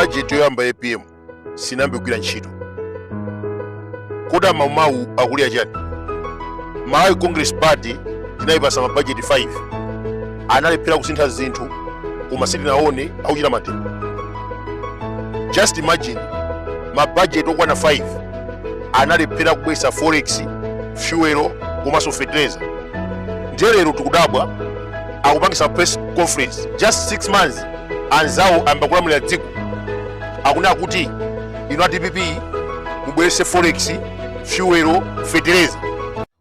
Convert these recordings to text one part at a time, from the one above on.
budget yoyamba APM sinambe kugwira ntchito. Koda mau akulia chani. Malawi Congress Party tinayipasa ma budget 5. Analephera kusintha zinthu koma sitinaone akuchita matendo. Just imagine ma budget okwana 5 analephera kubwesa forex, fuel komanso fertilizer. Njerero tikudabwa akupangisa press conference just 6 months anzawo ambakulamulira dziko akuna kuti ino DPP mubwese forex, fuel, fertilizer.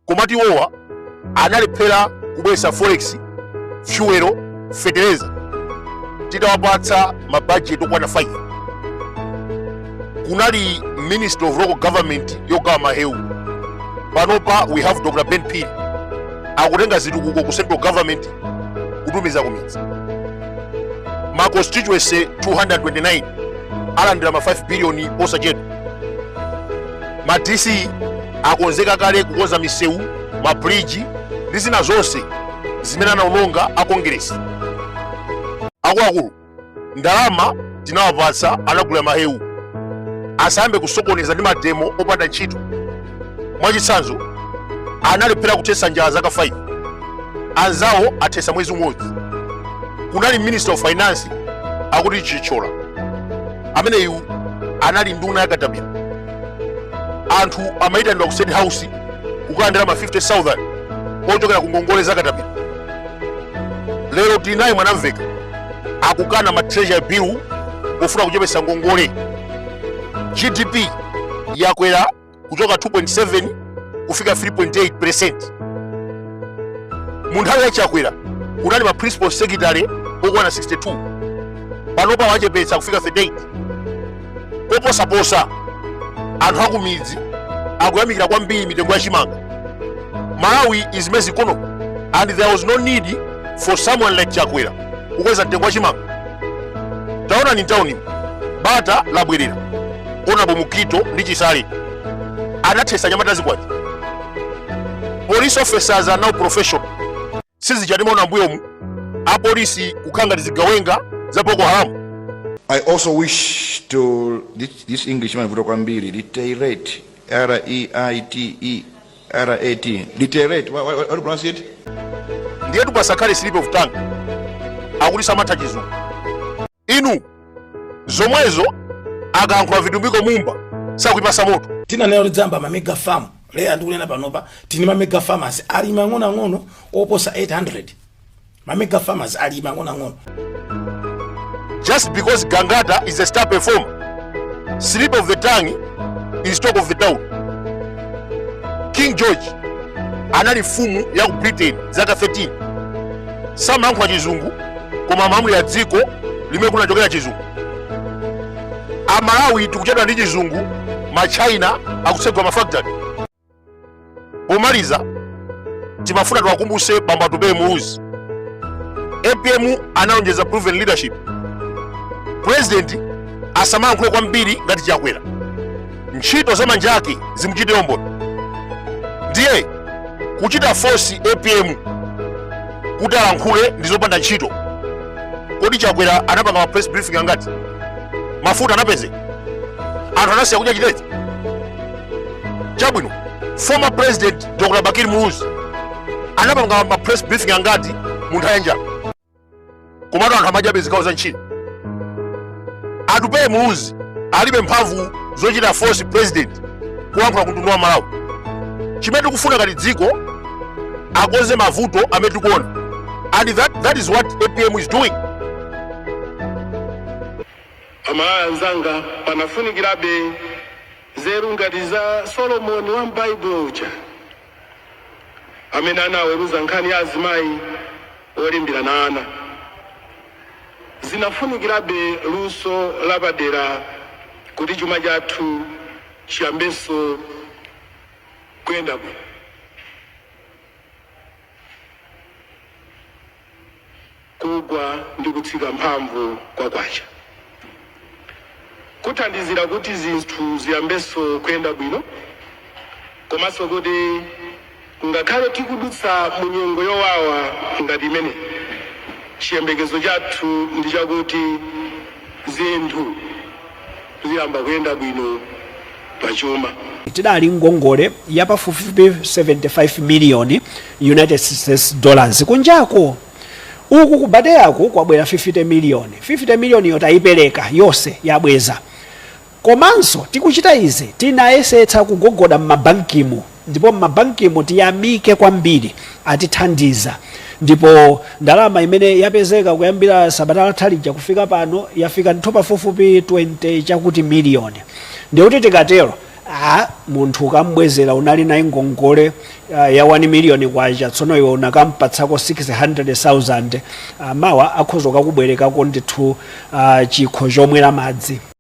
Komati wowa analephera kubwesa forex, fuel, fertilizer. Titawapatsa ma budget okwana 5. Kunali Minister of Local Government yogawa mahewu. Panopa we have Dr. Ben Pili akutenga zitukuko ku central government kutumiza kumidzi. Ma constituency 229 alandira ma 5 billion osachedwa. Ma DC akonzeka kale kukonza misewu, ma bridge ndi zina zonse zimene anaononga a Congress. Akuluakulu ndalama tinawapatsa anagula mahewu asambe kusokoneza ndi mademo opanda ntchito. Mwachitsanzo analephera kuthetsa njala zaka 5, anzawo athetsa mwezi umodzi. Kunali Minister of Finance akuti Chichola amene iwu anali nduna ya Katabira. Anthu amayitanidwa ku State House kukalandira ma 50,000 ochokera ku ngongole za Katabira. Lero tinayi mwanamveka akukana ma treasury bill kufuna kuchepesa ngongole. GDP yakwera kuchoka 2.7 kufika 3.8%. Munthawi yachakwera kunali ma principal secretary okwana 62. Panopa wachepetsa kufika 38. Poposaposa anthu akumidzi akuyamikira kwambiri mitengo ya chimanga. Malawi is mass economy and there was no need for someone like Chakwera kukweza mtengo wa chimanga. Taona ni town bata labwerera. Honorable Mukito ndi Chisale anathesa nyamata zikwati. Police officers are now professional. Sizi chadimona mbuyomu a police kukhanga zigawenga za Boko Haram. I also wish to this Englishman kutoka kwambiri reiterate, R-E-I-T-E-R-A-T, reiterate, what do you pronounce it? Ndiye tupasakale slip of tongue akulisa mathachizo inu zomwezo akankhula vitumbiko mumba sakuipasa moto. Tina nero dzamba ma mega farm leya ndikunena panopa tini ma mega farmers ali mang'ono oposa 800. Ma mega farmers ali mang'ono. Just because Gangata is a star performer, slip of the tongue is talk of the town. King George anali mfumu ya ku Britain zaka 13. Samankha chizungu koma mamuli ya dziko limene kunachokera chizungu. Amalawi tikuchedwa ndi chizungu, ma China akusegwa ma factory. Pomaliza timafuna tuwakumbuse bamba tupeye muuzi. APM analonjeza proven leadership. President asamayankhule kwambiri ngati Chakwera. Ntchito za manja ake zimuchite umboni. Ndiye kuchita force APM kuti alankhule ndi zopanda ntchito. Kodi Chakwera anapanga ma press briefing angati? Mafuta anapeze? Anthu anasiya kudya chitete? Chabwino, former president Dr. Bakir Muluzi anapanga ma press briefing angati munthu ayenja? Komatu anthu amajabe zikawo za ntchito. Atupeye Muluzi alibe mphamvu zochita force president kuyankhula kuntundu wa Malawi. Chimene tikufuna ngati dziko akonze mavuto amene tikuona. And that is what APM is doing. Amalawi anzanga panafunikirabe zeru ngati za Solomon wa m'Bible uja amene anaweruza nkhani ya azimayi olimbira na ana. Zinafunikirabe luso lapadera kuti chuma chathu chiyambenso kuyenda bwino. Kugwa ndi kutsika mphamvu kwakwacha kuthandizira kuti zinthu ziyambenso kuyenda bwino, komanso kuti ngakhale tikudutsa mu nyengo yowawa ngati imene chiyembekezo chathu ndi chakuti zinthu ziyamba kuyenda bwino pachuma. Tidali ngongole yapafupifupi 75 million United States dollars kunjako uku kubadeyako kwabwera 50 million. 50 million yotayipereka yose yabweza. Komanso tikuchita izi tinayesetsa kugogoda m'mabankimu, ndipo m'mabankimu tiyamike kwambiri atithandiza, ndipo ndalama imene yapezeka kuyambira sabata lathalija kufika pano yafika pafupifupi 20 chakuti million. Ndikuti tikatero munthu ukambwezera unali naye ngongole ya 1 million kwacha, tsono iwe unakampatsako 600,000 mawa akhoza kukubwerekako ndithu chikho chomwera madzi.